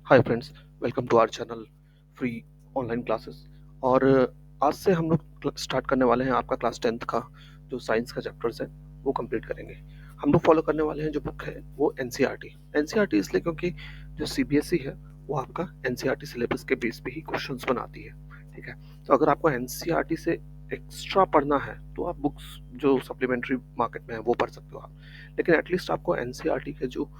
Hi friends, welcome to our channel free online classes. और आज से हम लोग स्टार्ट करने वाले हैं आपका क्लास 10th का जो साइंस का चैप्टर्स है वो कंप्लीट करेंगे। हम लोग फॉलो करने वाले हैं जो बुक है वो एनसीईआरटी इसलिए क्योंकि जो सीबीएसई है वो आपका एनसीईआरटी सिलेबस के बेस पे ही क्वेश्चंस बनाती है। ठीक है, तो अगर आपको एनसीईआरटी से एक्स्ट्रा पढ़ना है तो आप बुक्स जो सप्लीमेंट्री मार्केट में है वो पढ़ सकते हो आप, लेकिन एटलीस्ट आपको एनसीईआरटी के जो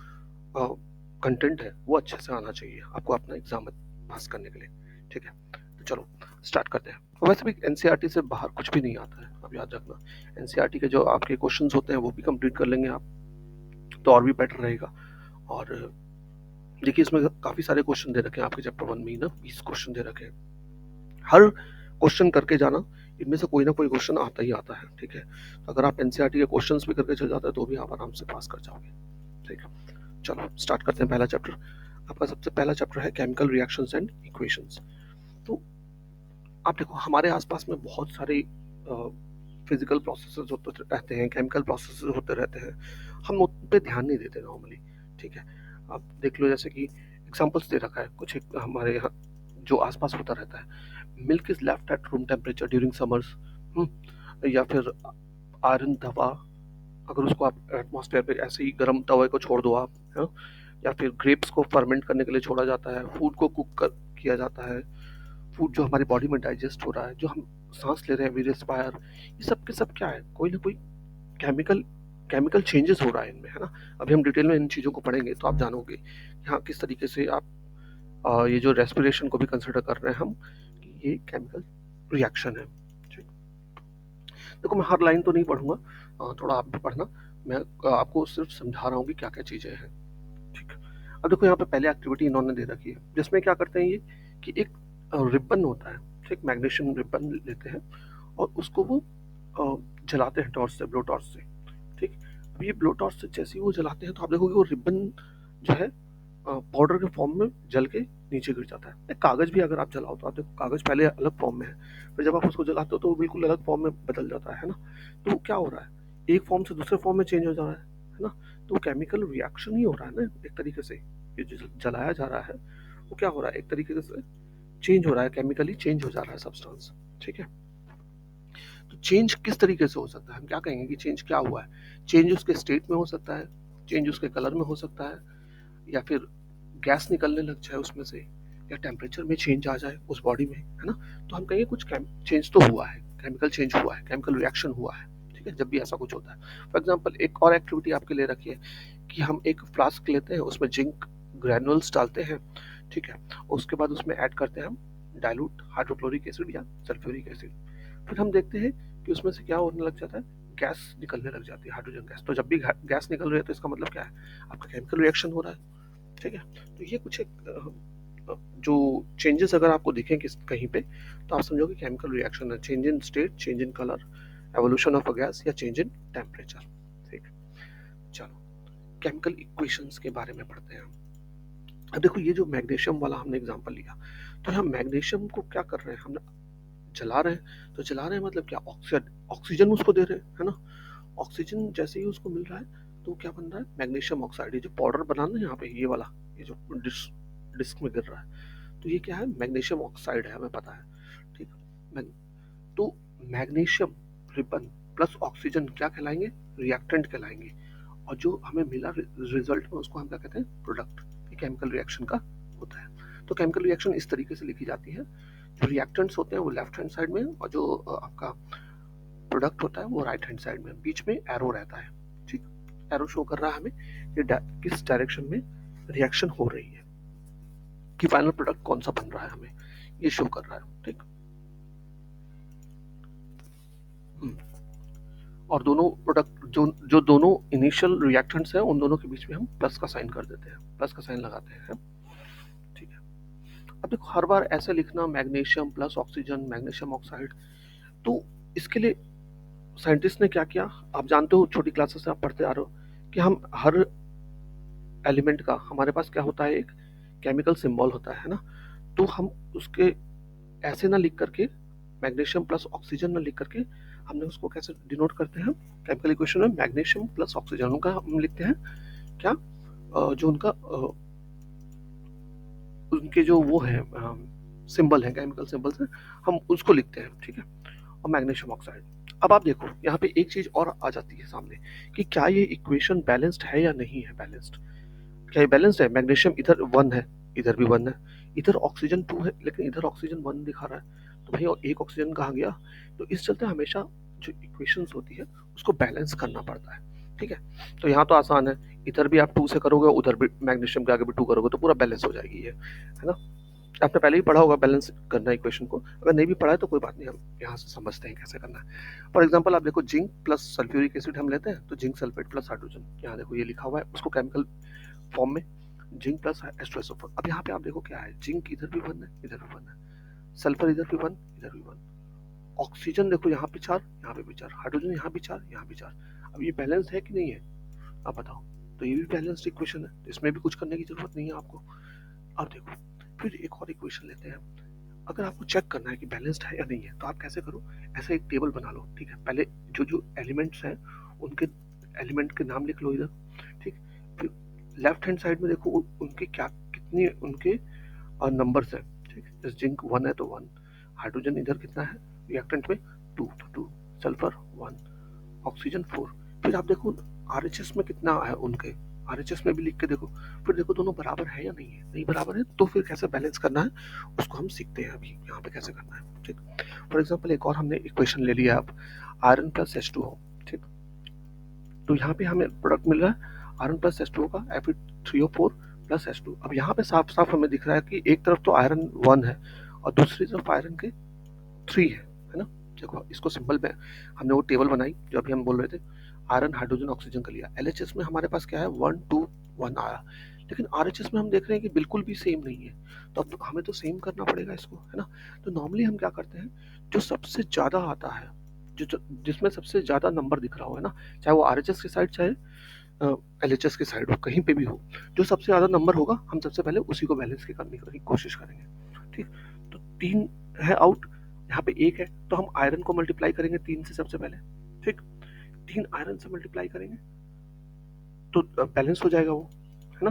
कंटेंट है वो अच्छे से आना चाहिए आपको अपना एग्जाम पास करने के लिए। ठीक है, तो चलो स्टार्ट करते हैं। और वैसे भी एनसीईआरटी से बाहर कुछ भी नहीं आता है, अब याद रखना। एनसीईआरटी के जो आपके क्वेश्चंस होते हैं वो भी कंप्लीट कर लेंगे आप तो और भी बेटर रहेगा। और देखिए इसमें काफ़ी सारे क्वेश्चन दे रखे हैं आपके चैप्टर 1 में ही ना, 20 क्वेश्चन दे रखे हैं। हर क्वेश्चन करके जाना, इनमें से कोई ना कोई क्वेश्चन आता ही आता है। ठीक है, तो अगर आप एनसीईआरटी के क्वेश्चंस भी करके चल जाते हैं तो भी आप आराम से पास कर जाओगे। ठीक है, चलो स्टार्ट करते हैं। पहला चैप्टर आपका सबसे पहला चैप्टर है केमिकल रिएक्शंस एंड इक्वेशंस। तो आप देखो हमारे आसपास में बहुत सारे फिजिकल प्रोसेसेस होते रहते हैं, केमिकल प्रोसेसेस होते रहते हैं, हम उन पे ध्यान नहीं देते नॉर्मली। ठीक है, आप देख लो जैसे कि एग्जांपल्स दे रखा है कुछ एक हमारे यहाँ जो आसपास होता रहता है। Milk is left at room temperature during summers, या फिर आयरन दवा अगर उसको आप एटमॉस्फेयर पे ऐसे ही गर्म तवे को छोड़ दो आप, है? या फिर ग्रेप्स को फर्मेंट करने के लिए छोड़ा जाता है, फूड को किया जाता है, फूड जो हमारी बॉडी में डाइजेस्ट हो रहा है, जो हम सांस ले रहे हैं, वी रिस्पायर, ये सब के सब क्या है, कोई ना कोई केमिकल केमिकल चेंजेस हो रहा है इनमें, है ना। अभी हम डिटेल में इन चीज़ों को पढ़ेंगे तो आप जानोगे कि हाँ किस तरीके से आप ये जो रेस्पिरेशन को भी कंसिडर कर रहे हैं हम कि ये केमिकल रिएक्शन है। ठीक, देखो मैं हर लाइन तो नहीं पढ़ूंगा, थोड़ा आप भी पढ़ना, मैं आपको सिर्फ समझा रहा हूँ कि क्या क्या चीज़ें हैं। ठीक, अब देखो यहाँ पे पहले एक्टिविटी इन्होंने दे रखी है जिसमें क्या करते हैं ये कि एक रिबन होता है, ठीक, मैग्नीशियम रिबन लेते हैं और उसको वो जलाते हैं टॉर्च से, ब्लो टॉर्च से। ठीक, अब ये ब्लो टॉर्च से जैसे ही वो जलाते हैं तो आप देखोगे वो रिबन जो है पाउडर के फॉर्म में जल के नीचे गिर जाता है। एक कागज भी अगर आप जलाओ तो आप देखो कागज पहले अलग फॉर्म में है, फिर जब आप उसको जलाते हो तो वो बिल्कुल अलग फॉर्म में बदल जाता है ना। तो क्या हो रहा है, एक फॉर्म से दूसरे फॉर्म में चेंज हो जा रहा है ना। तो केमिकल रिएक्शन ही हो रहा है ना एक तरीके से। ये जो जलाया जा रहा है वो क्या हो रहा है, एक तरीके से चेंज हो रहा है, केमिकली चेंज हो जा रहा है सब्सटेंस। ठीक है, तो चेंज किस तरीके से हो सकता है, हम क्या कहेंगे कि चेंज क्या हुआ है। चेंज उसके स्टेट में हो सकता है, चेंज उसके कलर में हो सकता है, या फिर गैस निकलने लग जाए उसमें से, या टेम्परेचर में चेंज आ जाए उस बॉडी में, है ना। तो हम कहेंगे कुछ चेंज तो हुआ है, केमिकल चेंज हुआ है, केमिकल रिएक्शन हुआ है। ठीक है, जब भी ऐसा कुछ होता है। फॉर एग्जाम्पल एक और एक्टिविटी आपके लिए रखी है कि हम एक फ्लास्क लेते हैं, उसमें जिंक ग्रैनुअल्स डालते हैं। ठीक है, उसके बाद उसमें ऐड करते हैं हम डाइल्यूट हाइड्रोक्लोरिक एसिड या सल्फ्यूरिक एसिड। फिर हम देखते हैं कि उसमें से क्या होने लग जाता है, गैस निकलने लग जाती है, हाइड्रोजन गैस। तो जब भी गैस निकल रही है तो इसका मतलब क्या है, आपका केमिकल रिएक्शन हो रहा है। ठीक है, तो ये कुछ एक जो चेंजेस अगर आपको दिखें किस कहीं पे तो आप समझोगे केमिकल रिएक्शन है, change in state, change in colour, evolution of a gas या चेंज इन टेम्परेचर। ठीक, चलो केमिकल इक्वेशंस के बारे में पढ़ते हैं। अब देखो ये जो मैग्नीशियम वाला हमने एग्जांपल लिया, तो हम मैग्नीशियम को क्या कर रहे हैं, हम जला रहे हैं। तो जला रहे हैं मतलब क्या, ऑक्सीजन उसको दे रहे हैं, है ना। ऑक्सीजन जैसे ही उसको मिल रहा है तो क्या बन रहा है, मैग्नीशियम ऑक्साइड। ये जो पाउडर बना ना यहाँ पे ये वाला, ये जो डिस्क में गिर रहा है, तो ये क्या है, मैग्नीशियम ऑक्साइड है, हमें पता है। ठीक, तो मैग्नीशियम रिबन प्लस ऑक्सीजन क्या कहलाएंगे, रिएक्टेंट कहलाएंगे। और जो हमें मिला रिजल्ट में उसको हम क्या कहते हैं, प्रोडक्ट। ये केमिकल रिएक्शन का होता है। तो केमिकल रिएक्शन इस तरीके से लिखी जाती है, जो रिएक्टेंट्स होते हैं वो लेफ्ट हैंड साइड में और जो आपका प्रोडक्ट होता है वो राइट हैंड साइड में, बीच में एरो रहता है। ठीक, एरो शो कर रहा है हमें कि किस डायरेक्शन में रिएक्शन हो रही है, कि फाइनल प्रोडक्ट कौन सा बन रहा है, हमें ये शो कर रहा है। ठीक, और दोनों प्रोडक्ट जो दोनों इनिशियल रिएक्टेंट्स हैं उन दोनों के बीच में हम प्लस का साइन कर देते हैं, प्लस का साइन लगाते हैं। ठीक है, अब देखो हर बार ऐसे लिखना magnesium plus oxygen, magnesium oxide, तो इसके लिए साइंटिस्ट ने क्या किया, आप जानते हो छोटी क्लासेस से आप पढ़ते आ रहे हो कि हम हर एलिमेंट का हमारे पास क्या होता है, एक केमिकल सिंबल होता है ना। तो हम उसके ऐसे ना लिख करके, मैग्नीशियम प्लस ऑक्सीजन ना लिख करके, हमने उसको कैसे डिनोट करते हैं, केमिकल इक्वेशन में मैग्नीशियम प्लस ऑक्सीजन उनका हम लिखते हैं क्या, जो उनका उनके जो वो है सिंबल है, केमिकल सिंबल्स हैं, हम उसको लिखते हैं, ठीक है। और मैग्नीशियम ऑक्साइड। अब आप देखो यहाँ पे एक चीज और आ जाती है सामने कि क्या ये इक्वेशन बैलेंस्ड है या नहीं है बैलेंस्ड। क्या ये बैलेंस्ड है? मैग्नीशियम इधर 1 है, इधर भी 1 है, इधर ऑक्सीजन 2 है, लेकिन इधर ऑक्सीजन 1 दिखा रहा है, तो भाई और एक ऑक्सीजन कहाँ गया? तो इस चलते हमेशा जो इक्वेशंस होती है उसको बैलेंस करना पड़ता है, ठीक है। तो यहाँ तो आसान है, इधर भी आप 2 से करोगे, उधर भी मैग्नीशियम के आगे भी 2 करोगे, तो पूरा बैलेंस हो जाएगी ये, है ना। आपने पहले ही पढ़ा होगा बैलेंस करना इक्वेशन को, अगर नहीं भी पढ़ा है तो कोई बात नहीं, हम यहाँ से समझते हैं कैसे करना है। फॉर एग्जांपल आप देखो, जिंक प्लस सल्फ्यूरिक एसिड हम लेते हैं, तो जिंक सल्फेट प्लस हाइड्रोजन, यहाँ देखो ये लिखा हुआ है उसको केमिकल फॉर्म में, जिंक प्लस H2SO4। अब यहाँ पे आप देखो क्या है, जिंक इधर भी 1 है, इधर भी 1 है, सल्फर इधर भी 1, इधर भी 1, ऑक्सीजन देखो यहाँ पे 4, यहाँ पे भी 4, हाइड्रोजन यहाँ भी 4, यहाँ भी 4। अब ये बैलेंस है कि नहीं है, आप बताओ। तो ये भी बैलेंस्ड इक्वेशन है, तो इसमें भी कुछ करने की जरूरत नहीं है आपको। अब देखो फिर एक और इक्वेशन लेते हैं। अगर आपको चेक करना है कि बैलेंस्ड है या नहीं है, तो आप कैसे करो, ऐसा एक टेबल बना लो, ठीक है। पहले जो जो एलिमेंट्स हैं उनके एलिमेंट के नाम लिख लो इधर, ठीक। फिर लेफ्ट हैंड साइड में देखो उनके क्या कितने उनके नंबर्स हैं, ठीक। जैसे जिंक 1 है तो 1, हाइड्रोजन इधर कितना है रिएक्टेंट में 2, तो 2, सल्फर 1, ऑक्सीजन 4। फिर आप देखो RHS में कितना है उनके, RHS में भी लिख के देखो, फिर देखो दोनों बराबर है या नहीं है, नहीं बराबर है तो फिर कैसे बैलेंस करना है उसको हम सीखते हैं अभी यहाँ पे कैसे करना है, ठीक। फॉर एग्जांपल एक और हमने इक्वेशन ले लिया, अब आयरन प्लस H2O, ठीक। तो यहाँ पे हमें प्रोडक्ट मिल रहा है आयरन प्लस H2O का Fe3O4 प्लस H2। अब यहाँ पे साफ साफ हमें दिख रहा है कि एक तरफ तो आयरन 1 है और दूसरी तरफ आयरन के 3 है ना। देखो इसको सिंपल में हमने वो टेबल बनाई जो अभी हम बोल रहे थे, आयरन हाइड्रोजन ऑक्सीजन का लिया। LHS में हमारे पास क्या है 1 2 1 आया, लेकिन RHS में हम देख रहे हैं कि बिल्कुल भी सेम नहीं है, तो अब तो हमें तो सेम करना पड़ेगा इसको, है ना। तो नॉर्मली हम क्या करते हैं, जो सबसे ज्यादा आता है, जो जिसमें सबसे ज्यादा नंबर दिख रहा हो, है ना, चाहे वो RHS की साइड चाहे LHS की साइड हो, कहीं पे भी हो, जो सबसे ज्यादा नंबर होगा हम सबसे पहले उसी को बैलेंस के करने की कोशिश करेंगे, ठीक। तो 3 है आउट, यहाँ पे 1 है, तो हम आयरन को मल्टीप्लाई करेंगे 3 से सबसे पहले, ठीक। 3 आयरन से मल्टीप्लाई करेंगे तो बैलेंस हो जाएगा वो, है ना।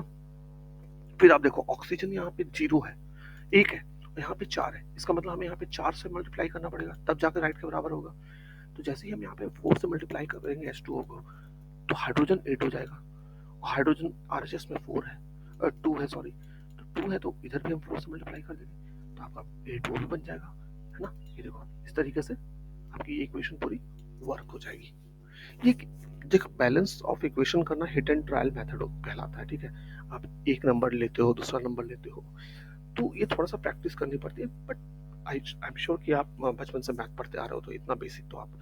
फिर आप देखो ऑक्सीजन यहाँ पे 0 है, 1 है, और यहाँ पे 4 है, इसका मतलब हमें यहाँ पे 4 से मल्टीप्लाई करना पड़ेगा तब जाकर राइट के बराबर होगा। तो जैसे ही हम यहाँ पे 4 से मल्टीप्लाई करेंगे H2O को, तो हाइड्रोजन 8 हो जाएगा, और हाइड्रोजन RHS में 4 है 2 है, सॉरी, तो 2 है, तो इधर भी हम 4 से मल्टीप्लाई कर देंगे तो आपका 8 वो भी बन जाएगा, है ना। ये देखो इस तरीके से आपकी इक्वेशन पूरी वर्क हो जाएगी। ये देखो बैलेंस ऑफ इक्वेशन करना हिट एंड ट्रायल मेथड कहलाता है, ठीक है। आप एक नंबर लेते हो, दूसरा नंबर लेते हो, तो ये थोड़ा सा प्रैक्टिस करनी पड़ती है, बट आई एम श्योर कि आप बचपन से मैथ पढ़ते आ रहे हो, तो इतना बेसिक तो आप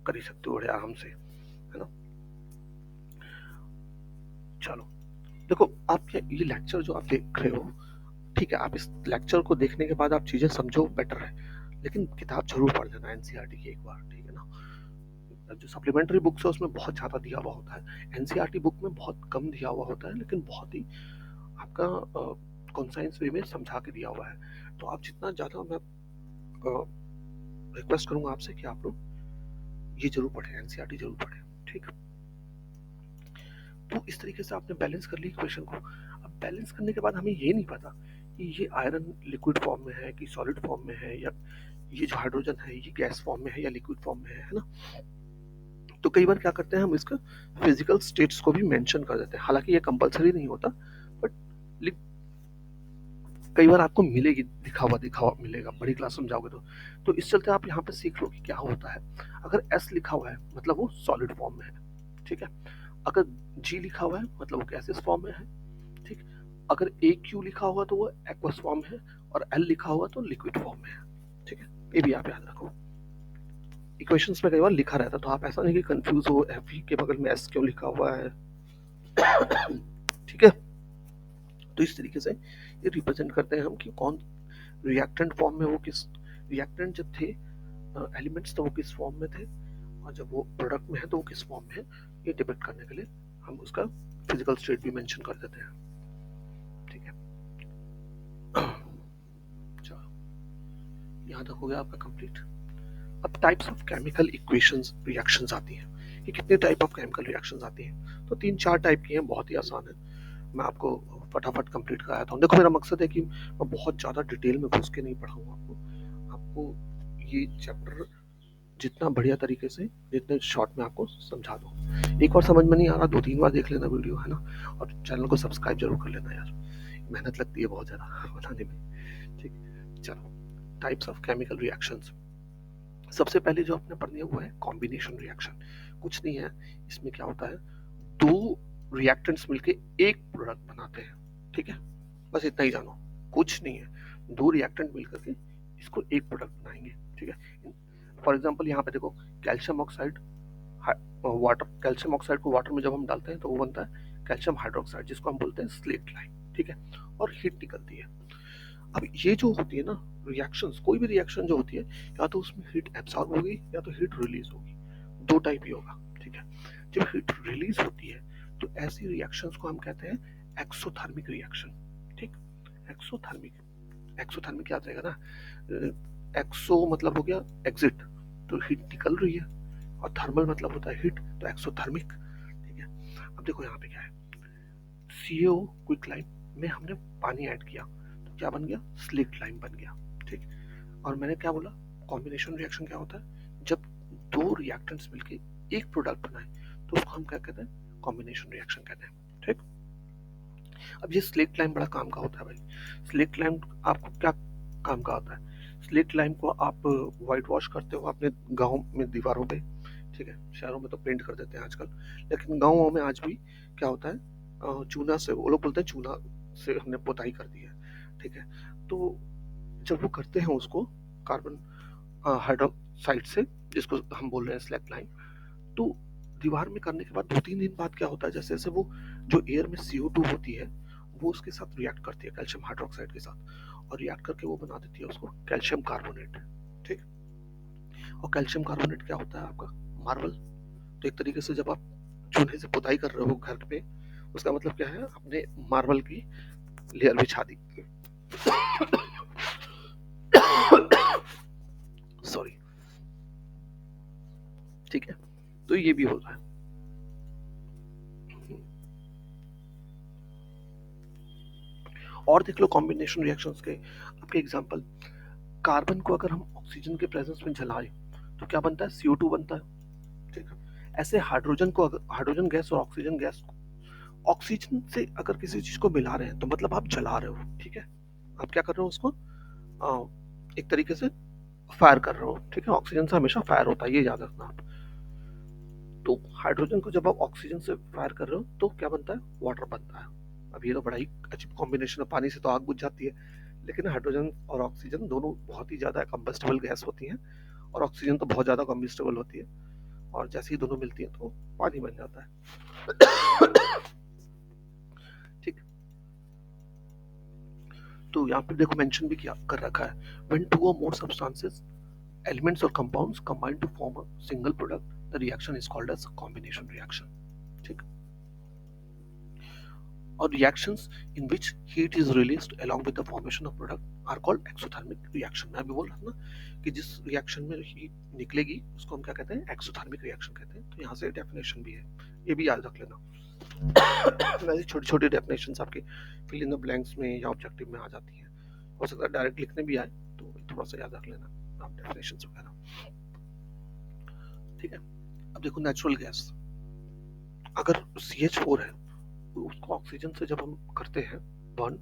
कर ही सकते हो बड़े आराम से, है ना। चलो देखो आप ये लेक्चर जो आप देख रहे हो, ठीक है, आप इस लेक्चर को देखने के बाद आप चीजें समझो बेटर है, लेकिन किताब जरूर पढ़ लेना NCERT की एक बार, ठीक है ना। जो सप्लीमेंट्री बुक्स है उसमें बहुत ज़्यादा दिया हुआ होता है, NCERT बुक में बहुत कम दिया हुआ होता है, लेकिन बहुत ही आपका कॉन्साइंस वे में समझा के दिया हुआ है। तो आप जितना ज़्यादा, मैं रिक्वेस्ट करूँगा आपसे कि आप लोग ये जरूर पढ़ें, NCERT जरूर पढ़ें, ठीक। तो इस तरीके से आपने बैलेंस कर ली इक्वेशन को। अब बैलेंस करने के बाद हमें ये नहीं पता कि ये आयरन लिक्विड फॉर्म में है कि सॉलिड फॉर्म में है, या ये जो हाइड्रोजन है ये गैस फॉर्म में है या लिक्विड फॉर्म में है ना। तो कई बार क्या करते हैं हम इसका फिजिकल स्टेट्स को भी मेंशन कर देते हैं, हालांकि ये कंपलसरी नहीं होता, बट कई बार आपको मिलेगी दिखा हुआ मिलेगा, बड़ी क्लास में जाओगे तो इस चलते आप यहाँ पे सीख लो कि क्या होता है। अगर S लिखा हुआ है मतलब वो सॉलिड फॉर्म में है, ठीक है। अगर G लिखा हुआ है मतलब वो गैसेस फॉर्म में है, ठीक। अगर AQ लिखा हुआ तो वो एक्वस फॉर्म है, और L लिखा हुआ तो लिक्विड फॉर्म में है, ठीक है। ये भी आप याद रखो, इक्वेशंस में कई बार लिखा रहता है, तो आप ऐसा नहीं कि कंफ्यूज हो Fe के बगल में S क्यों लिखा हुआ है, ठीक है। तो इस तरीके से ये रिप्रेजेंट करते हैं हम कि कौन रिएक्टेंट फॉर्म में, वो किस रिएक्टेंट जब थे एलिमेंट्स तो वो किस फॉर्म में थे, और जब वो प्रोडक्ट में है तो वो किस फॉर्म में है, ये डिपेंड करने के लिए हम उसका फिजिकल स्टेट भी मेंशन कर देते हैं, ठीक है। चलो यहाँ तक हो गया आपका कंप्लीट। अब types of chemical equations reactions आती हैं कि कितने टाइप ऑफ केमिकल रिएक्शंस आती हैं, तो 3-4 टाइप की हैं, बहुत ही आसान है। मैं आपको फटाफट कंप्लीट कराया था। देखो मेरा मकसद है कि मैं बहुत ज़्यादा डिटेल में घुस के नहीं पढ़ाऊँगा आपको ये चैप्टर जितना बढ़िया तरीके से, जितने शॉर्ट में आपको समझा दूँ। एक बार समझ में नहीं आ रहा 2-3 बार देख लेना वीडियो, है ना? और चैनल को सब्सक्राइब ज़रूर कर लेना यार, मेहनत लगती है बहुत ज़्यादा बनाने में, ठीक है? चलो, टाइप्स ऑफ केमिकल रिएक्शंस। सबसे पहले जो आपने पढ़नी है वो है कॉम्बिनेशन रिएक्शन। कुछ नहीं है, इसमें क्या होता है, 2 रिएक्टेंट्स मिलके एक प्रोडक्ट बनाते हैं, ठीक है? बस इतना ही जानो, कुछ नहीं है, 2 रिएक्टेंट मिलकर के इसको एक प्रोडक्ट बनाएंगे, ठीक है? फॉर एग्जाम्पल यहाँ पे देखो, calcium oxide water, calcium oxide को वाटर में जब हम डालते हैं तो वो बनता है कैल्शियम हाइड्रोक्साइड, जिसको हम बोलते हैं स्लेट लाइम, ठीक है? और हीट निकलती है। अब ये जो होती है ना रिएक्शंस, कोई भी रिएक्शन जो होती है, या तो उसमें हीट एब्सॉर्ब होगी या तो हीट रिलीज होगी, 2 टाइप ही होगा, ठीक है? जब हीट रिलीज होती है तो ऐसी रिएक्शंस को हम कहते हैं एक्सोथर्मिक रिएक्शन, ठीक? एक्सोथर्मिक याद रहेगा ना, एक्सो मतलब हो गया एग्जिट, तो हीट निकल रही है, और थर्मल मतलब होता है हीट, तो एक्सोथर्मिक, ठीक है? अब देखो यहाँ पे क्या है, CO क्विक लाइम में हमने पानी ऐड किया तो क्या बन गया, स्लेट लाइम बन गया, ठीक? और मैंने क्या बोला, कॉम्बिनेशन रिएक्शन क्या होता है, जब 2 रिएक्टेंट्स मिलके एक प्रोडक्ट बनाए तो उसको हम क्या कहते हैं, कॉम्बिनेशन रिएक्शन कहते हैं, ठीक? अब ये स्लेट लाइम बड़ा काम का होता है भाई। स्लेट लाइम आपको क्या काम का होता है, स्लेट लाइम को आप वाइट वॉश करते हो अपने गाँव में दीवारों पे, ठीक है? शहरों में तो पेंट कर देते हैं आजकल, लेकिन गाँवों में आज भी क्या होता है, चूना से, वो लोग बोलते हैं चूना से हमने पोताई कर दी है, ठीक है? तो जब वो करते हैं उसको कार्बन हाइड्रोक्साइड से, जिसको हम बोल रहे हैं स्लेट लाइम, तो दीवार में करने के बाद 2-3 दिन बाद क्या होता है, जैसे जैसे वो जो एयर में CO2 होती है वो उसके साथ रिएक्ट करती है कैल्शियम हाइड्रोक्साइड के साथ, और रिएक्ट करके वो बना देती है उसको कैल्शियम कार्बोनेट, ठीक? और कैल्शियम कार्बोनेट क्या होता है आपका, मार्बल। तो एक तरीके से जब आप चूने से पुताई कर रहे हो घर पे, उसका मतलब क्या है, आपने मार्बल की लेयर बिछा दी। सॉरी, ठीक है? तो ये भी होता है। और देख लो कॉम्बिनेशन रिएक्शंस के आपके एग्जांपल, कार्बन को अगर हम ऑक्सीजन के प्रेजेंस में जलाएं तो क्या बनता है, CO2 बनता है, ठीक है? ऐसे हाइड्रोजन को, हाइड्रोजन गैस और ऑक्सीजन गैस को, ऑक्सीजन से अगर किसी चीज को मिला रहे हैं तो मतलब आप जला रहे हो, ठीक है? आप क्या कर रहे हो उसको, एक तरीके से फायर कर रहे हो, ठीक है? ऑक्सीजन से हमेशा फायर होता है, ये याद रखना आप। तो हाइड्रोजन को जब आप ऑक्सीजन से फायर कर रहे हो तो क्या बनता है, वाटर बनता है। अब ये तो बड़ा ही अजीब कॉम्बिनेशन है, पानी से तो आग बुझ जाती है, लेकिन हाइड्रोजन और ऑक्सीजन दोनों बहुत ही ज़्यादा कंबस्टेबल गैस होती हैं, और ऑक्सीजन तो बहुत ज़्यादा कंबस्टेबल होती है, और जैसे ही दोनों मिलती हैं तो पानी बन जाता है, ठीक? तो यहाँ पे देखो मेंशन भी किया कर रखा है, when two or more substances, elements or compounds combine to form a single product, the reaction is called as a combination reaction, ठीक? और reactions in which heat is released along with the formation of product are called exothermic reaction। मैं अभी बोल रहा था ना कि जिस रिएक्शन में हीट निकलेगी उसको हम क्या कहते हैं, एक्सोथर्मिक रिएक्शन कहते हैं। तो यहाँ से डेफिनेशन भी है, ये भी याद रख लेना। वैसे छोटी छोटी डेफिनेशन आपके फिल इन द ब्लैंक्स में या ऑब्जेक्टिव में आ जाती हैं, हो सकता है डायरेक्ट लिखने भी आए, तो थोड़ा सा याद रख लेना आप डेफिनेशन वगैरह, ठीक है? अब देखो नेचुरल गैस, अगर CH4 है तो उसको ऑक्सीजन से जब हम करते हैं बर्न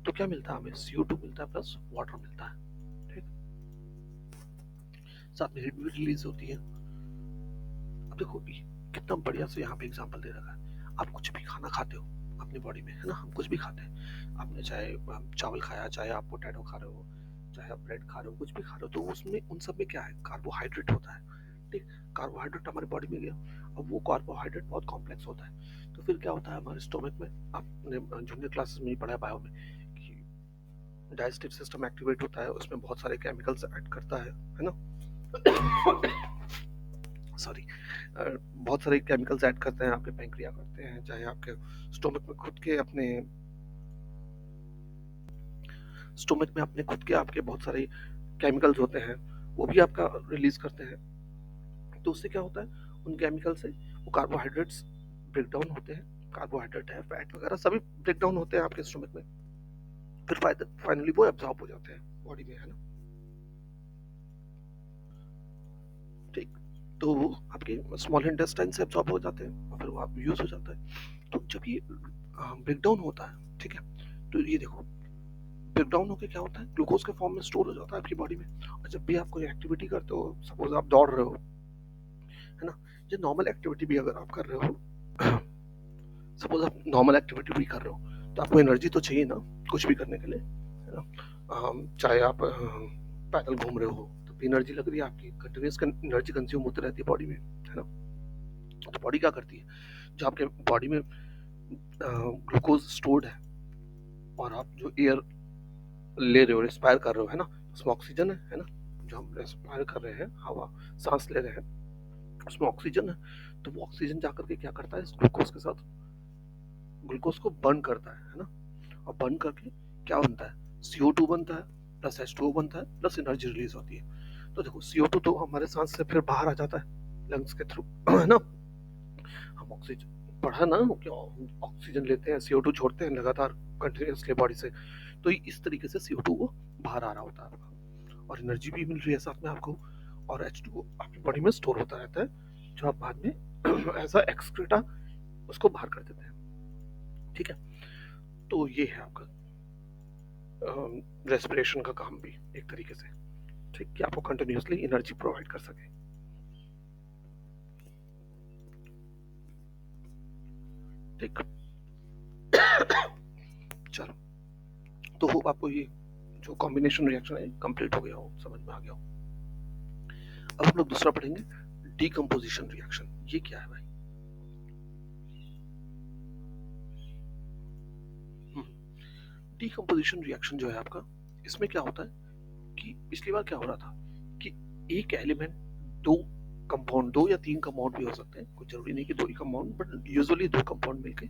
तो क्या मिलता है हमें, CO2 मिलता है प्लस वाटर मिलता है, ठीक? साथ में हीट भी रिलीज होती है। अब देखो कितना बढ़िया से यहाँ पे एग्जांपल दे रखा है, आप कुछ भी खाना खाते हो अपनी बॉडी में, है ना? हम कुछ भी खाते हैं, आपने चाहे चावल खाया, चाहे आप पोटैटो खा रहे हो, चाहे आप ब्रेड खा रहे हो, कुछ भी खा रहे हो, तो उसमें उन सब में क्या है, कार्बोहाइड्रेट होता है, ठीक? कार्बोहाइड्रेट हमारी बॉडी में गया, अब वो कार्बोहाइड्रेट बहुत कॉम्प्लेक्स होता है, तो फिर क्या होता है हमारे स्टोमक में, आपने जूनियर क्लासेस में ही पढ़ा है बायो में कि डाइजेस्टिव सिस्टम एक्टिवेट होता है, उसमें बहुत सारे केमिकल्स ऐड करता है ना? सॉरी, बहुत सारे केमिकल्स ऐड करते हैं, आपके पैंक्रिया करते हैं, चाहे आपके स्टोमक में खुद के अपने स्टोमक में अपने खुद के आपके बहुत सारे केमिकल्स होते हैं, वो भी आपका रिलीज करते हैं। तो उससे क्या होता है, उन केमिकल से वो कार्बोहाइड्रेट्स ब्रेक डाउन होते हैं कार्बोहाइड्रेट है, फैट वगैरह सभी ब्रेक डाउन होते हैं आपके स्टोमक में, फिर फाइनली वो एब्जॉर्ब हो जाते हैं बॉडी में, है ना। ठीक, तो वो आपके स्मॉल इंटेस्टाइन से एब्जॉर्ब हो जाते हैं और फिर वो आप यूज हो जाता है। तो जब ये ब्रेक डाउन होता है, ठीक है, तो ये देखो ब्रेक डाउन होकर क्या होता है, ग्लूकोज के फॉर्म में स्टोर हो जाता है आपकी बॉडी में। और जब भी आप कोई एक्टिविटी करते हो, सपोज आप दौड़ रहे हो, है ना, ये नॉर्मल एक्टिविटी भी अगर आप कर रहे हो, सपोज आप नॉर्मल एक्टिविटी भी कर रहे हो, तो आपको एनर्जी तो चाहिए ना कुछ भी करने के लिए, है ना। चाहे आप पैदल घूम रहे हो तो भी एनर्जी लग रही है, आपकी कंटिन्यूस एनर्जी कंज्यूम होती रहती है बॉडी में, है ना। तो बॉडी क्या करती है, जो आपके बॉडी में ग्लूकोज स्टोर्ड है और आप जो एयर ले रहे हो, रेस्पायर कर रहे हो, है ना, उसमें ऑक्सीजन है ना, जो हम रेस्पायर कर रहे हैं, हवा सांस ले रहे हैं, उसमें ऑक्सीजन है। तो वो ऑक्सीजन जाकर के क्या करता है, इस ग्लूकोज के साथ ग्लूकोज को बर्न करता है ना। और बर्न करके क्या बनता है, CO2 बनता है, प्लस H2O बनता है, प्लस एनर्जी रिलीज होती है। तो देखो CO2 तो हमारे सांस से फिर बाहर आ जाता है लंग्स के थ्रू, है ना। हम ऑक्सीजन पढ़ा ना, क्या ऑक्सीजन लेते हैं, CO2 छोड़ते हैं लगातार कंटिन्यूसली बॉडी से, तो इस तरीके से CO2 वो बाहर आ रहा होता है आपका, और एनर्जी भी मिल रही है साथ में आपको, और H2O आपकी बॉडी में स्टोर होता रहता है, जो आप बाद में ऐसा एक्सक्रीटा उसको बाहर कर देते हैं। ठीक है, तो ये है आपका रेस्पिरेशन का काम भी एक तरीके से, ठीक, कि आपको कंटिन्यूसली एनर्जी प्रोवाइड कर सके। ठीक, चलो, तो होप आपको ये जो कॉम्बिनेशन रिएक्शन है कंप्लीट हो गया हो, समझ में आ गया हो। अब हम लोग दूसरा पढ़ेंगे, डीकम्पोजिशन रिएक्शन। ये क्या है भाई? डीकम्पोजिशन रिएक्शन जो है आपका, इसमें क्या होता है कि पिछली बार क्या हो रहा था कि एक एलिमेंट दो कंपाउंड, 2 या 3 कंपाउंड भी हो सकते हैं, कोई जरूरी नहीं कि 2 ही कंपाउंड, बट यूजुअली 2 कंपाउंड मिलके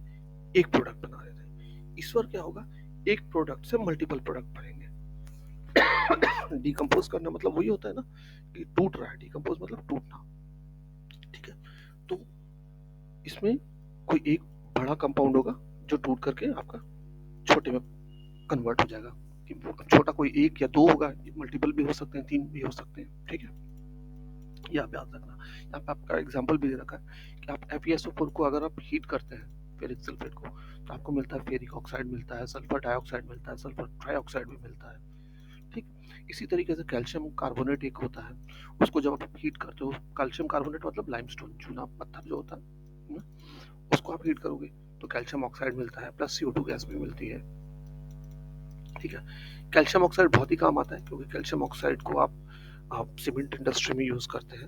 एक प्रोडक्ट बना रहे थे। इस बार क्या होगा, एक प्रोडक्ट से मल्टीपल प्रोडक्ट बनेंगे। डिकम्पोज करना मतलब वही होता है ना कि टूट रहा है, डिकम्पोज मतलब टूटना। ठीक है, तो इसमें कोई एक बड़ा कंपाउंड होगा जो टूट करके आपका छोटे में कन्वर्ट हो जाएगा, कि छोटा कोई एक या दो होगा, मल्टीपल भी हो सकते हैं, 3 भी हो सकते हैं। ठीक है, ये आप याद रखना। यहाँ पे आपका एग्जांपल भी दे रखा है कि आप FeSO4 को अगर आप हीट करते हैं फेरिक सल्फेट को, तो आपको मिलता है फेरिक ऑक्साइड मिलता है, सल्फर डाइऑक्साइड मिलता है, सल्फर ट्राइऑक्साइड भी मिलता है। ठीक, इसी तरीके से कैल्शियम कार्बोनेट एक होता है, उसको जब आप हीट करते हो, कैल्शियम कार्बोनेट मतलब लाइमस्टोन, चूना पत्थर जो होता है ना, उसको आप हीट करोगे तो कैल्शियम ऑक्साइड मिलता है, प्लस CO2 गैस भी मिलती है। ठीक है, कैल्शियम ऑक्साइड बहुत ही काम आता है, क्योंकि कैल्शियम ऑक्साइड को आप सीमेंट इंडस्ट्री में यूज करते हैं।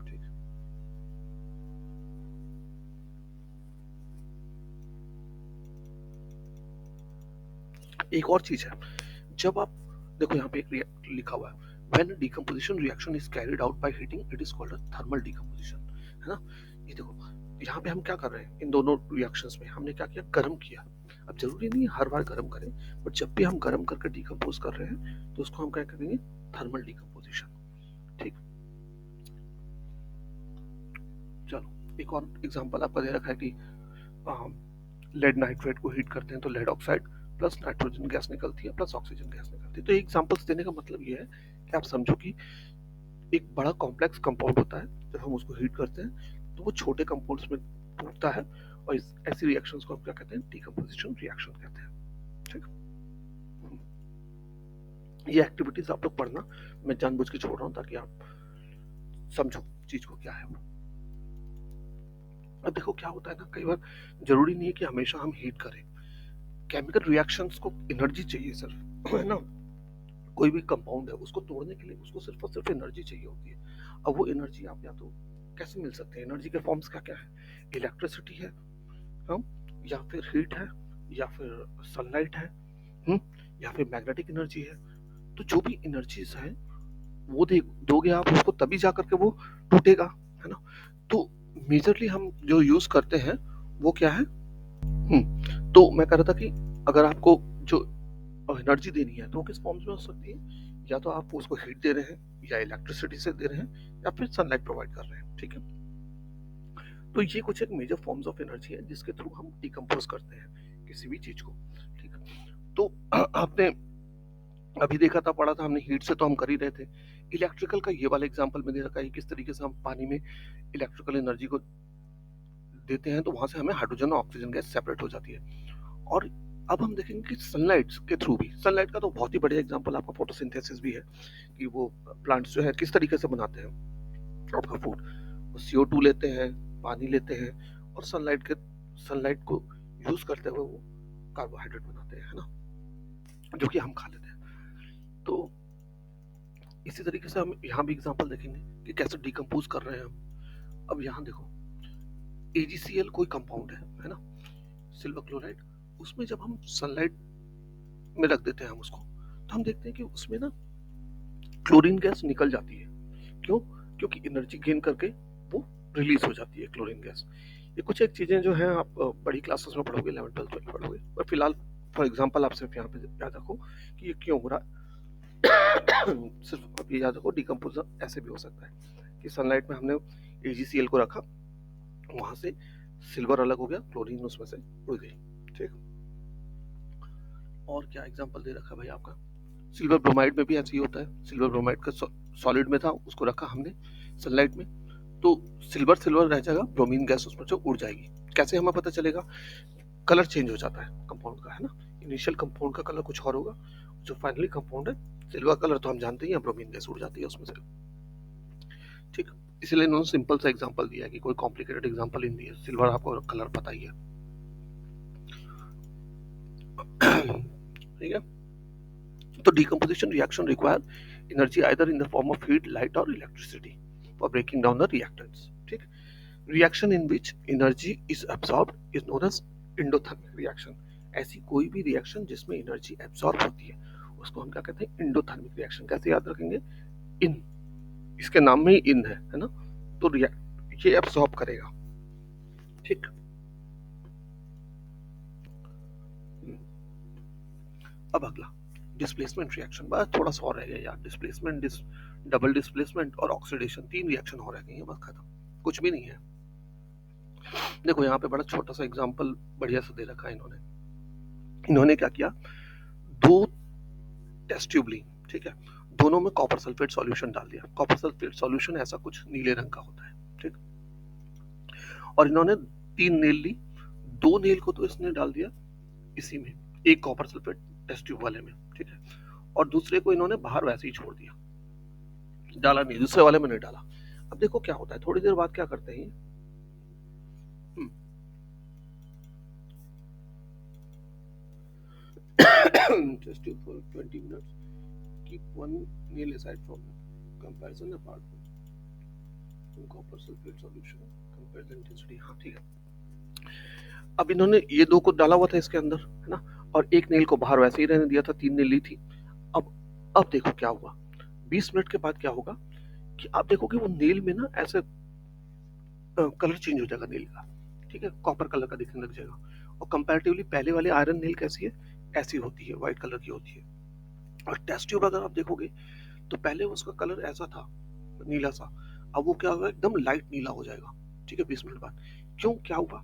ठीक, एक और चीज है, जब आप देखो यहाँ पे एक लिखा हुआ है, when a decomposition reaction is carried out by heating it is called a thermal decomposition, है ना। ये देखो यहाँ पे हम क्या कर रहे हैं, इन दोनों रिएक्शंस में हमने क्या किया, गर्म किया। अब जरूरी नहीं हर बार गर्म करें, बट जब भी हम गर्म करके डिकम्पोज कर रहे हैं तो उसको हम क्या करेंगे, थर्मल डिकम्पोजिशन। ठीक, चलो एक और एग्जांपल आपका दे रखा है कि लेड नाइट्रेट को हीट करते हैं तो lead oxide plus nitrogen gas निकलती है, प्लस ऑक्सीजन गैस निकलती है। तो एग्जांपल्स देने का मतलब ये है कि आप समझो कि एक बड़ा कॉम्प्लेक्स कंपाउंड होता है, जब हम उसको हीट करते हैं तो वो छोटे कंपाउंड्स में टूटता है, और ऐसी रिएक्शंस को हम क्या कहते हैं, डीकम्पोजिशन रिएक्शन कहते हैं। ठीक, ये एक्टिविटीज आप लोग पढ़ना, मैं जानबूझ के छोड़ रहा हूँ ताकि आप समझो चीज को क्या है वो। अब देखो क्या होता है ना, कई बार जरूरी नहीं है कि हमेशा हम हीट करें, केमिकल रिएक्शंस को एनर्जी चाहिए सिर्फ, है ना। कोई भी कंपाउंड है उसको तोड़ने के लिए उसको सिर्फ और सिर्फ एनर्जी चाहिए होती है। अब वो एनर्जी आप या तो कैसे मिल सकते हैं, एनर्जी के फॉर्म्स क्या क्या है, इलेक्ट्रिसिटी है, हम, या फिर हीट है, या फिर सनलाइट है, या फिर मैग्नेटिक एनर्जी है। तो जो भी एनर्जीज है वो दे दोगे आप उसको, तभी जा करके वो टूटेगा, है ना। तो मेजरली हम जो यूज करते हैं वो क्या है, तो मैं कह रहा था कि अगर आपको जो एनर्जी देनी है तो वो किस फॉर्म्स में हो सकती है, या तो आप उसको हीट दे रहे हैं, या इलेक्ट्रिसिटी से दे रहे हैं, या फिर सनलाइट प्रोवाइड कर रहे हैं। ठीक है, तो ये कुछ एक मेजर फॉर्म्स ऑफ एनर्जी है जिसके थ्रू हम डिकम्पोज करते हैं किसी भी चीज को। ठीक है, तो आपने अभी देखा था, पढ़ा था हमने, हीट से तो हम कर ही रहे थे। इलेक्ट्रिकल का ये वाला एग्जांपल में दे रखा है किस तरीके से हम पानी में इलेक्ट्रिकल एनर्जी को देते हैं, तो वहां से हमें हाइड्रोजन और ऑक्सीजन गैस सेपरेट हो जाती है। और अब हम देखेंगे कि सनलाइट के थ्रू भी, सनलाइट का तो बहुत ही बढ़िया एग्जांपल आपका फोटोसिंथेसिस भी है, कि वो प्लांट्स जो है किस तरीके से बनाते हैं आपका फूड। वो CO2 लेते हैं, पानी लेते हैं, और सनलाइट को यूज करते हुए वो कार्बोहाइड्रेट बनाते हैं, है ना, जो कि हम खा लेते हैं। तो इसी तरीके से हम यहाँ भी एग्जांपल देखेंगे कि कैसे डिकम्पोज कर रहे हैं हम। अब यहाँ देखो, AgCl कोई कंपाउंड है ना, सिल्वर क्लोराइड, उसमें जब हम सनलाइट में रख देते हैं हम उसको, तो हम देखते हैं कि उसमें ना क्लोरीन गैस निकल जाती है। क्यों? क्योंकि एनर्जी गेन करके वो रिलीज हो जाती है क्लोरीन गैस। ये कुछ एक चीजें जो हैं आप बड़ी क्लासेस में पढ़ोगे, 11 12 12 पढ़ोगे, पर फिलहाल फॉर एग्जांपल आप सिर्फ यहाँ पे याद रखो कि ये क्यों हो रहा है। सिर्फ आप ये याद रखो, डिकम्पोजर ऐसे भी हो सकता है कि सनलाइट में हमने AgCl को रखा, वहां से सिल्वर अलग हो गया, क्लोरीन उसमें से उड़ गई। ठीक, और क्या एग्जांपल दे रखा है भाई आपका, सिल्वर ब्रोमाइड में भी ऐसे ही होता है। सिल्वर ब्रोमाइड का सॉलिड में था, उसको रखा हमने सनलाइट में, तो सिल्वर सिल्वर रह जाएगा, ब्रोमीन गैस उसमें से उड़ जाएगी। कैसे हमें पता चलेगा? कलर चेंज हो जाता है कंपाउंड का, है ना। इनिशियल कंपाउंड का कलर कुछ और होगा, जो फाइनली कंपाउंड है सिल्वर कलर तो हम जानते ही हैं, ब्रोमीन गैस उड़ जाती है उसमें से। ठीक, इसलिए इन्होंने सिंपल सा एग्जांपल दिया है कि कोई कॉम्प्लिकेटेड एग्जांपल ही नहीं है, सिल्वर आपको कलर पता ही है। ठीक है, तो decomposition reaction require energy either in the form of heat, light or electricity for breaking down the reactants. ठीक, reaction in which energy is absorbed is known as endothermic reaction. ऐसी कोई भी रिएक्शन जिसमें एनर्जी एब्सॉर्ब होती है उसको हम क्या कहते हैं? Endothermic reaction. कैसे याद रखेंगे? इन, इसके नाम में ही इन है ना, तो ये एब्सॉर्ब करेगा। ठीक, अब अगला डिस्प्लेसमेंट रिएक्शन, बस थोड़ा सा और रह गया यार। डिस्प्लेसमेंट, डबल डिस्प्लेसमेंट और ऑक्सीडेशन, 3 रिएक्शन हो रह गए हैं, बस खत्म, कुछ भी नहीं है। देखो यहाँ पे बड़ा छोटा सा एग्जांपल बढ़िया सा दे रखा है इन्होंने क्या किया, 2 टेस्ट ट्यूब ली, ठीक है, दोनों में कॉपर सल्फेट सॉल्यूशन डाल दिया। कॉपर सल्फेट सॉल्यूशन ऐसा कुछ नीले रंग का होता है, ठीक, और इन्होंने 3 नेल ली, 2 नेल को तो इसने डाल दिया इसी में, एक कॉपर सल्फेट टेस्ट ट्यूब वाले में, ठीक है, और दूसरे को इन्होंने बाहर वैसे ही छोड़ दिया, डाला नहीं, दूसरे वाले में नहीं डाला। अब देखो क्या होता है, थोड़ी देर बाद क्या करते हैं, test tube for 20 minutes, keep one nail aside from comparison apart from copper sulphate solution, compare intensity. हाँ ठीक है, अब इन्होंने ये 2 को डाला हुआ था इसके अंदर, है ना, और एक नेल को बाहर वैसे ही रहने दिया था, 3 नेल ली थी। अब देखो क्या हुआ, 20 मिनट के बाद क्या होगा कि आप देखोगे वो नेल में ना ऐसे कलर चेंज हो जाएगा नेल का, ठीक है, कॉपर कलर का दिखने लग जाएगा। और कंपैरेटिवली पहले वाली आयरन नेल कैसी है? ऐसी होती है, व्हाइट कलर की होती है। और टेस्ट ट्यूब अगर आप देखोगे तो पहले उसका कलर ऐसा था, नीला सा, अब वो क्या होगा, एकदम लाइट नीला हो जाएगा, ठीक है, 20 मिनट बाद। क्यों, क्या हुआ?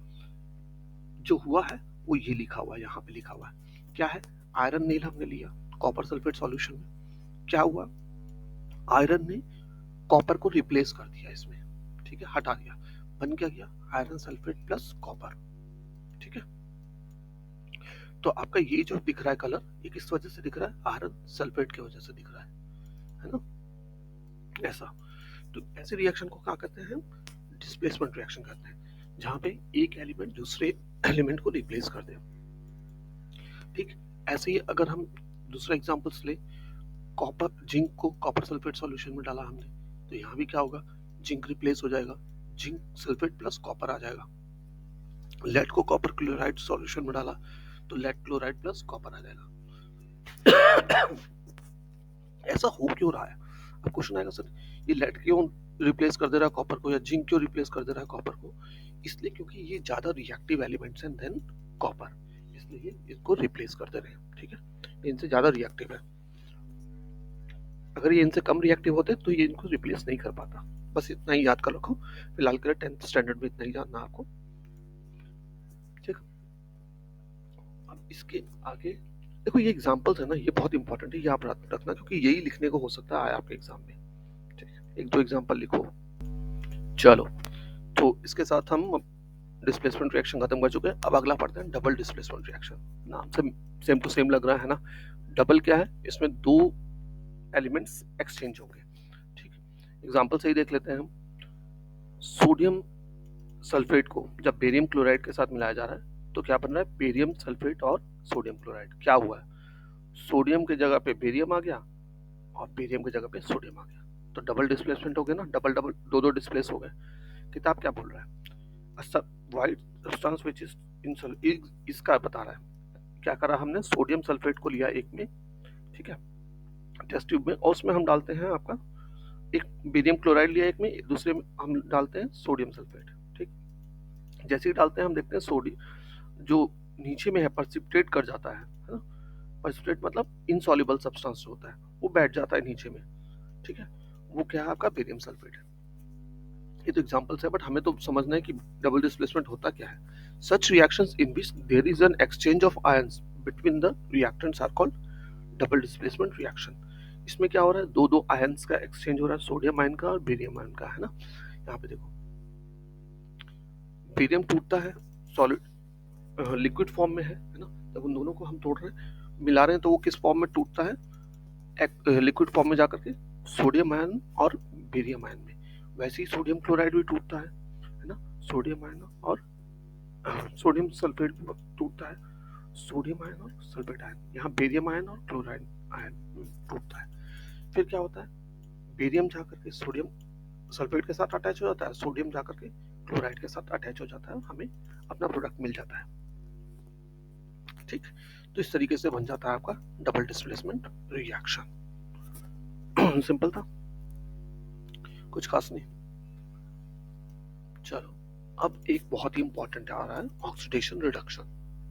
जो हुआ है वो ये लिखा हुआ है, यहाँ पे लिखा हुआ है, क्या है? आयरन नेल हमने लिया कॉपर सल्फेट सॉल्यूशन में, क्या हुआ, आयरन ने कॉपर को रिप्लेस कर दिया इसमें, ठीक है, हटा दिया, बन क्या गया? आयरन सल्फेट प्लस कॉपर, ठीक है। तो आपका ये जो दिख रहा है कलर, ये किस वजह से दिख रहा है? आयरन सल्फेट की वजह से दिख रहा है ना, ऐसा। तो ऐसे रिएक्शन को क्या कहते हैं? डिस्प्लेसमेंट रिएक्शन कहते हैं, जहां पे एक एलिमेंट दूसरे एलिमेंट को रिप्लेस कर दे। ठीक, ऐसे ही अगर हम दूसरा एग्जांपल्स ले, कॉपर, जिंक को कॉपर सल्फेट सॉल्यूशन में डाला हमने, तो यहाँ भी क्या होगा? जिंक रिप्लेस हो जाएगा, जिंक सल्फेट प्लस कॉपर आ जाएगा। लेड को कॉपर क्लोराइड सॉल्यूशन में डाला तो लेड क्लोराइड प्लस कॉपर आ जाएगा। ऐसा हो क्यों रहा है? अब क्वेश्चन आएगा, सर ये लेड क्यों रिप्लेस कर दे रहा है कॉपर को, या जिंक क्यों रिप्लेस कर दे रहा है कॉपर को? इसलिए क्योंकि ये ज्यादा रिएक्टिव एलिमेंट्स हैं देन कॉपर, इसलिए इसको रिप्लेस कर दे रहे हैं, ठीक है, इनसे ज्यादा रिएक्टिव है। अगर ये इनसे कम रिएक्टिव होते तो ये इनको रिप्लेस नहीं कर पाता, बस इतना ही याद कर रखो, फिलहाल के लिए 10th स्टैंडर्ड में इतना ही जानना आपको, ठीक। अब इसके आगे देखो, ये एग्जाम्पल्स है ना, ये बहुत इंपॉर्टेंट है, ये आप रखना, क्योंकि यही लिखने को हो सकता है आपके एग्जाम में, ठीक है। एक दो एग्जाम्पल लिखो। चलो, तो इसके साथ हम डिस्प्लेसमेंट रिएक्शन खत्म कर चुके हैं। अब अगला पढ़ते हैं डबल डिस्प्लेसमेंट रिएक्शन। नाम से सेम टू सेम लग रहा है ना। डबल क्या है, इसमें दो एलिमेंट्स एक्सचेंज होंगे, ठीक है। एग्जांपल से ही देख लेते हैं हम। सोडियम सल्फेट को जब बेरियम क्लोराइड के साथ मिलाया जा रहा है तो क्या बन रहा है, बेरियम सल्फेट और सोडियम क्लोराइड। क्या हुआ है, सोडियम की जगह पे बेरियम आ गया और बेरियम की जगह पे सोडियम आ गया, तो डबल डिस्प्लेसमेंट हो गया ना, डबल डबल दो दो डिस्प्लेस हो गए। किताब क्या बोल रहा है, white substance which is in इसका बता रहा है। क्या करा हमने, सोडियम सल्फेट को लिया एक में, ठीक है, टेस्ट ट्यूब में, और उसमें हम डालते हैं आपका एक बेरियम क्लोराइड लिया एक में, एक दूसरे में हम डालते हैं सोडियम सल्फेट, ठीक। जैसे ही डालते हैं हम देखते हैं सोडियम जो नीचे में है प्रेसिपिटेट कर जाता है ना। प्रेसिपिटेट मतलब इनसॉल्युबल सब्सटेंस होता है, वो बैठ जाता है नीचे में, ठीक है। वो क्या है, आपका बेरियम सल्फेट है। ये तो एग्जांपल्स है, बट हमें तो समझना है कि डबल डिस्प्लेसमेंट होता क्या है। Such reactions in which there is an exchange of ions between the reactants are called double displacement reaction. इसमें क्या हो रहा है, दो दो आयंस का एक्सचेंज हो रहा है, सोडियम आयन का और बेरियम आयन का, है ना। यहाँ पे देखो, बेरियम टूटता है, सॉलिड लिक्विड फॉर्म में है ना। जब उन दोनों को हम तोड़ रहे हैं, मिला रहे हैं, तो वो किस फॉर्म में टूटता है, लिक्विड फॉर्म में जाकर के सोडियम आयन और बेरियम आयन में। वैसे ही सोडियम क्लोराइड भी टूटता है ना, सोडियम आयन और सोडियम सल्फेट भी टूटता है, सोडियम आयन और सल्फेट आयन। यहाँ बेरियम आयन और क्लोराइड आयन टूटता है। फिर क्या होता है, बेरियम जाकर के सोडियम सल्फेट के साथ अटैच हो जाता है, सोडियम जाकर के क्लोराइड के साथ अटैच हो जाता है, हमें अपना प्रोडक्ट मिल जाता है, ठीक। तो इस तरीके से बन जाता है आपका डबल डिस्प्लेसमेंट रिएक्शन। सिंपल था, कुछ खास नहीं। चलो, अब एक बहुत ही इंपॉर्टेंट आ रहा है, ऑक्सीडेशन रिडक्शन।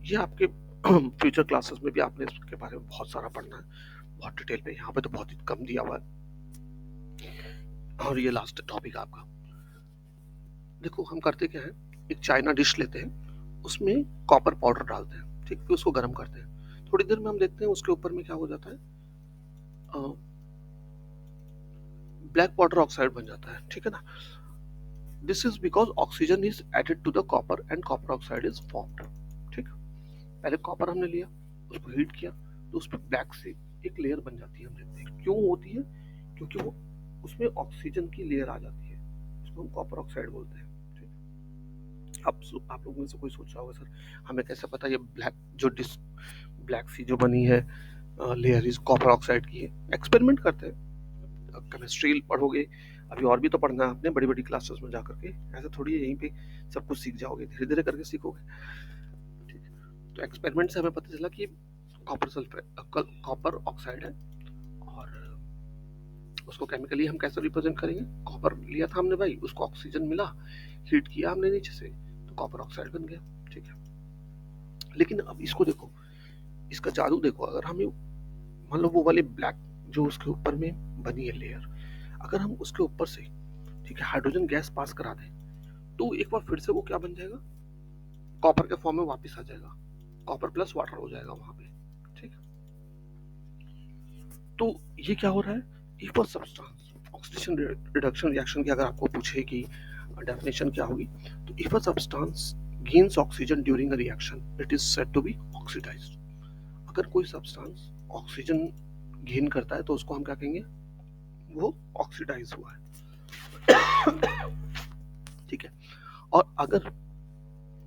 ये आपके फ्यूचर क्लासेस में भी आपने इसके बारे में बहुत सारा पढ़ना है, बहुत डिटेल में। यहाँ पे तो बहुत ही कम दिया हुआ है। और ये लास्ट टॉपिक आपका, देखो हम करते क्या है, एक चाइना डिश लेते हैं, उसमें कॉपर पाउडर डालते हैं, ठीक, फिर उसको गर्म करते हैं। थोड़ी देर में हम देखते हैं उसके ऊपर में क्या हो जाता है, ब्लैक वाटर ऑक्साइड बन जाता है, ठीक है ना। This is because oxygen is added to the copper and copper oxide is formed, ठीक। पहले कॉपर हमने लिया, उसको हीट किया, तो उस पर ब्लैक से एक लेयर बन जाती है। हम देखते हैं क्यों होती है, क्योंकि वो उसमें ऑक्सीजन की लेयर आ जाती है, उसको हम कॉपर ऑक्साइड बोलते हैं, ठीक। आप लोगों में से कोई सोच रहा होगा, सर हमें कैसे पता ये ब्लैक सी जो बनी है लेयर इज कॉपर ऑक्साइड की है। एक्सपेरिमेंट करते हैं, केमिस्ट्री पढ़ोगे, अभी और भी तो पढ़ना है आपने बड़ी बड़ी क्लासेस में जाकर के, ऐसे थोड़ी है यहीं पे सब कुछ सीख जाओगे, धीरे धीरे करके सीखोगे, ठीक। तो एक्सपेरिमेंट से हमें पता चला कि कॉपर ऑक्साइड है, और उसको केमिकली हम कैसे रिप्रेजेंट करेंगे, कॉपर लिया था हमने भाई, उसको ऑक्सीजन मिला, हीट किया हमने नीचे से, तो कॉपर ऑक्साइड बन गया, ठीक है। लेकिन अब इसको देखो, इसका जादू देखो, अगर हमें मान लो वो वाली ब्लैक जो उसके ऊपर में बनी है लेयर, अगर हम उसके ऊपर से, ठीक है, हाइड्रोजन गैस पास करा दें, तो एक बार फिर से वो क्या बन जाएगा, कॉपर के फॉर्म में वापस आ जाएगा, कॉपर प्लस वाटर हो जाएगा वहां पे, ठीक। तो ये क्या हो रहा है, एक बार सब्सटेंस ऑक्सीडेशन रिडक्शन रिएक्शन की अगर आपको पूछे कि डेफिनेशन क्या होगी, तो if a substance gains oxygen during a reaction it is said to be oxidised. अगर कोई सब्सटेंस ऑक्सीजन गेन करता है तो उसको हम क्या कहेंगे, वो ऑक्सीडाइज हुआ है, ठीक है। और अगर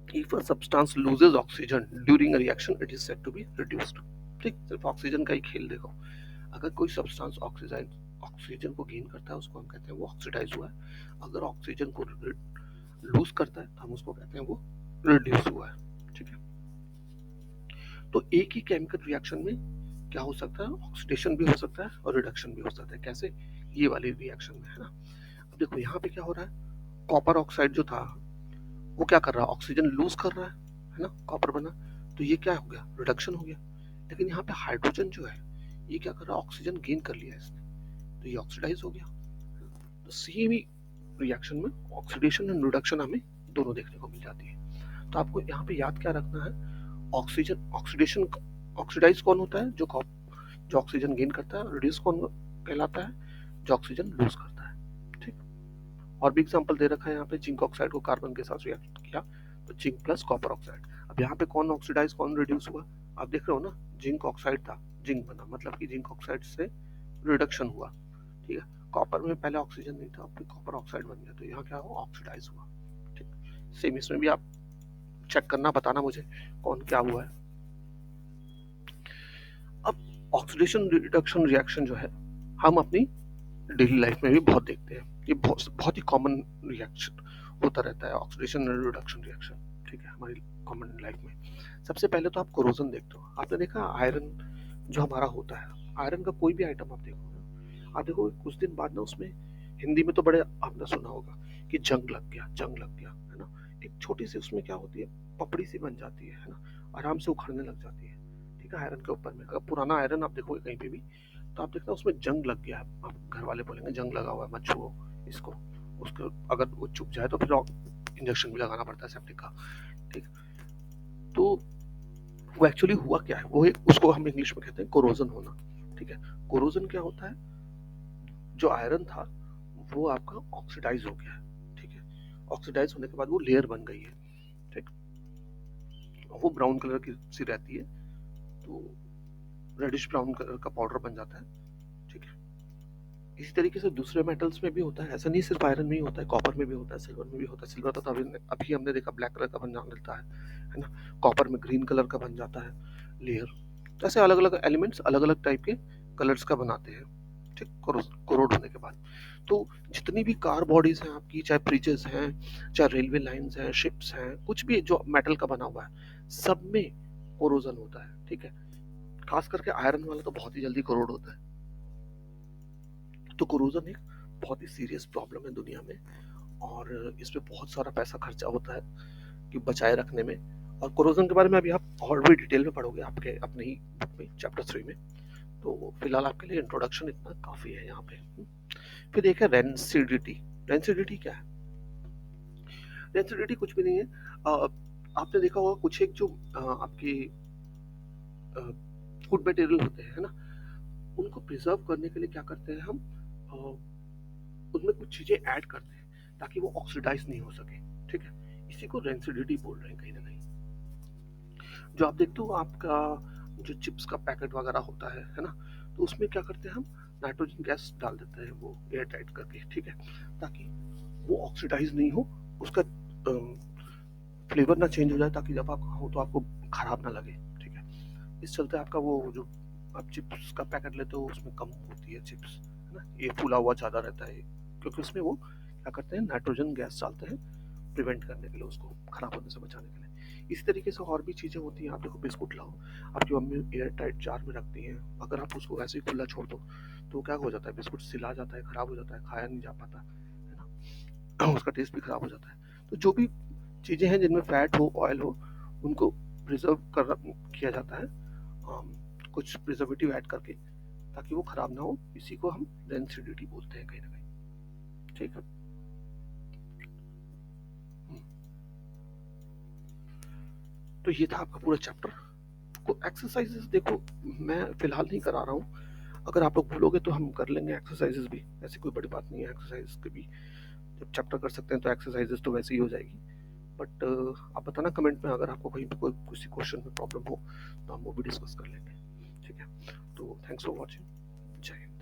if a substance loses oxygen during a reaction it is said to be reduced, ठीक। सिर्फ ऑक्सीजन का ही खेल देखो, अगर कोई सब्सटेंस ऑक्सीजन को गेन करता है उसको हम कहते हैं वो ऑक्सीडाइज हुआ है, अगर ऑक्सीजन को लूज करता है तो हम उसको कहते हैं वो रिड्यूस हुआ है, ठीक है। तो एक ही केमिकल रिएक्शन में क्या हो सकता है, ऑक्सीडेशन भी हो सकता है और रिडक्शन भी हो सकता है। कैसे, ये वाली रिएक्शन में, है ना। अब देखो यहाँ पे क्या हो रहा है, कॉपर ऑक्साइड जो था वो क्या कर रहा है, ऑक्सीजन लूज कर रहा है ना, कॉपर बना, तो ये क्या हो गया, रिडक्शन हो गया। लेकिन यहाँ पे हाइड्रोजन जो है ये क्या कर रहा है, ऑक्सीजन गेन कर लिया इसने, तो ये ऑक्सीडाइज हो गया। तो सेम ही रिएक्शन में ऑक्सीडेशन एंड रिडक्शन हमें दोनों देखने को मिल जाती है। तो आपको यहाँ पे याद क्या रखना है, ऑक्सीजन ऑक्सीडेशन, ऑक्सीडाइज कौन होता है, जो ऑक्सीजन गेन करता है, रिड्यूस कौन कहलाता है, जो ऑक्सीजन लूज करता है। ठीक, और भी एग्जांपल दे रखा है यहाँ पे, जिंक ऑक्साइड को कार्बन के साथ रिएक्ट किया तो जिंक प्लस कॉपर ऑक्साइड। अब यहाँ पे कौन ऑक्सीडाइज कौन रिड्यूस हुआ, आप देख रहे हो ना, जिंक ऑक्साइड था, जिंक बना, मतलब कि जिंक ऑक्साइड से रिडक्शन हुआ। ठीक है, कॉपर में पहले ऑक्सीजन नहीं था, फिर कॉपर ऑक्साइड बन गया, तो यहाँ क्या हुआ, ऑक्सीडाइज हुआ। ठीक, सेम इसमें भी आप चेक करना, बताना मुझे कौन क्या हुआ है। अब ऑक्सीडेशन रिडक्शन रिएक्शन जो है हम अपनी डेली लाइफ में भी बहुत देखते हैं, ये बहुत ही कॉमन रिएक्शन होता रहता है, ऑक्सीडेशन रिडक्शन रिएक्शन। ठीक है, हमारी कॉमन लाइफ में सबसे पहले तो आप कोरोजन देखते हो। आपने देखा आयरन जो हमारा होता है, आयरन का कोई भी आइटम आप देखो ना, आप देखो कुछ दिन बाद ना उसमें, हिंदी में तो बड़े आपने सुना होगा कि जंग लग गया, जंग लग गया, है ना। एक छोटी सी उसमें क्या होती है, पपड़ी सी बन जाती है ना, आराम से उखड़ने लग जाती है। ठीक है, आयरन के ऊपर में अगर पुराना आयरन आप देखोगे कहीं पे भी, तो आप देखना उसमें जंग लग गया है, आप घर वाले बोलेंगे जंग लगा हुआ है, मत छुओ इसको, उसको अगर वो चुप जाए तो फिर इंजेक्शन भी लगाना पड़ता है सेप्टिक का। ठीक, तो वो एक्चुअली हुआ क्या है, वो एक, उसको हम इंग्लिश में कहते हैं कोरोजन होना। ठीक है, कोरोजन क्या होता है, जो आयरन था वो आपका ऑक्सीडाइज हो गया है। ठीक है, ऑक्सीडाइज होने के बाद वो लेयर बन गई है। ठीक, वो ब्राउन कलर की सी रहती है, तो रेडिश ब्राउन कलर का पाउडर बन जाता है। ठीक है, इसी तरीके से दूसरे मेटल्स में भी होता है, ऐसा नहीं सिर्फ आयरन में ही होता है, कॉपर में भी होता है, सिल्वर में भी होता है। सिल्वर तो अभी हमने देखा ब्लैक कलर का बन मिलता है ना, कॉपर में ग्रीन कलर का बन जाता है लेयर। तो ऐसे अलग अलग एलिमेंट्स अलग अलग टाइप के कलर्स का बनाते हैं। ठीक, कोरोड होने के बाद तो जितनी भी कार बॉडीज हैं आपकी, चाहे ब्रिजेस हैं, चाहे रेलवे लाइंस हैं, शिप्स हैं, कुछ भी जो मेटल का बना हुआ है, सब में कोरोजन होता है। ठीक है, खास करके आयरन वाला तो बहुत ही जल्दी कोरोड होता है। तो कोरोजन एक बहुत ही सीरियस प्रॉब्लम है दुनिया में, और इस पे बहुत सारा पैसा खर्चा होता है कि बचाए रखने में। और कोरोजन के बारे में अभी आप और भी डिटेल में पढ़ोगे आपके अपने ही बुक में, चैप्टर 3 में। तो फिलहाल आपके लिए इंट्रोडक्शन इतना काफी है यहाँ पे। फिर देखा रेंसिडिटी। रेंसिडिटी क्या है, रेंसिडिटी कुछ भी नहीं है, आपने देखा होगा कुछ एक जो आपके फूड मटेरियल होते हैं, है ना, उनको प्रिजर्व करने के लिए क्या करते हैं हम, उनमें कुछ चीजें ऐड करते हैं ताकि वो ऑक्सीडाइज नहीं हो सके। ठीक है, इसी को रेंसिडिटी बोल रहे हैं कहीं ना कहीं। जो आप देखते हो आपका जो चिप्स का पैकेट वगैरह होता है ना, तो उसमें क्या करते हैं हम, नाइट्रोजन गैस डाल देते हैं वो एयर टाइट करके। ठीक है, ताकि वो ऑक्सीडाइज नहीं हो, उसका फ्लेवर ना चेंज हो जाए, ताकि जब आप खाओ तो आपको खराब ना लगे। ठीक है, इस चलते आपका वो जो आप चिप्स का पैकेट लेते हो उसमें कम होती है चिप्स, है ना, ये फूला हुआ ज़्यादा रहता है, क्योंकि उसमें वो क्या करते हैं, नाइट्रोजन गैस डालते हैं प्रिवेंट करने के लिए, उसको खराब होने से बचाने के लिए। इसी तरीके से और भी चीज़ें होती हैं। आप देखो बिस्कुट लाओ, आपकी मम्मी एयर टाइट जार में रखती हैं, अगर आप उसको ऐसे ही खुला छोड़ दो तो क्या हो जाता है, बिस्कुट सिला जाता है, खराब हो जाता है, खाया नहीं जा पाता, है ना, उसका टेस्ट भी खराब हो जाता है। तो जो भी चीज़ें हैं जिनमें फैट हो, ऑयल हो, उनको प्रिजर्व कर किया जाता है कुछ प्रिजर्वेटिव ऐड करके, ताकि वो खराब ना हो। इसी को हम रेंसिडिटी बोलते हैं कहीं ना कहीं। ठीक है, तो ये था आपका पूरा चैप्टर। को एक्सरसाइजेस देखो मैं फिलहाल नहीं करा रहा हूँ, अगर आप लोग बोलोगे तो हम कर लेंगे एक्सरसाइजेस भी, ऐसी कोई बड़ी बात नहीं है। एक्सरसाइज के भी जब चैप्टर कर सकते हैं तो एक्सरसाइजेस तो वैसे ही हो जाएगी। बट आप बताना कमेंट में, अगर आपको कहीं पे कोई किसी क्वेश्चन में प्रॉब्लम हो तो हम वो भी डिस्कस कर लेंगे। ठीक है, तो थैंक्स फॉर वॉचिंग, जय हिंद।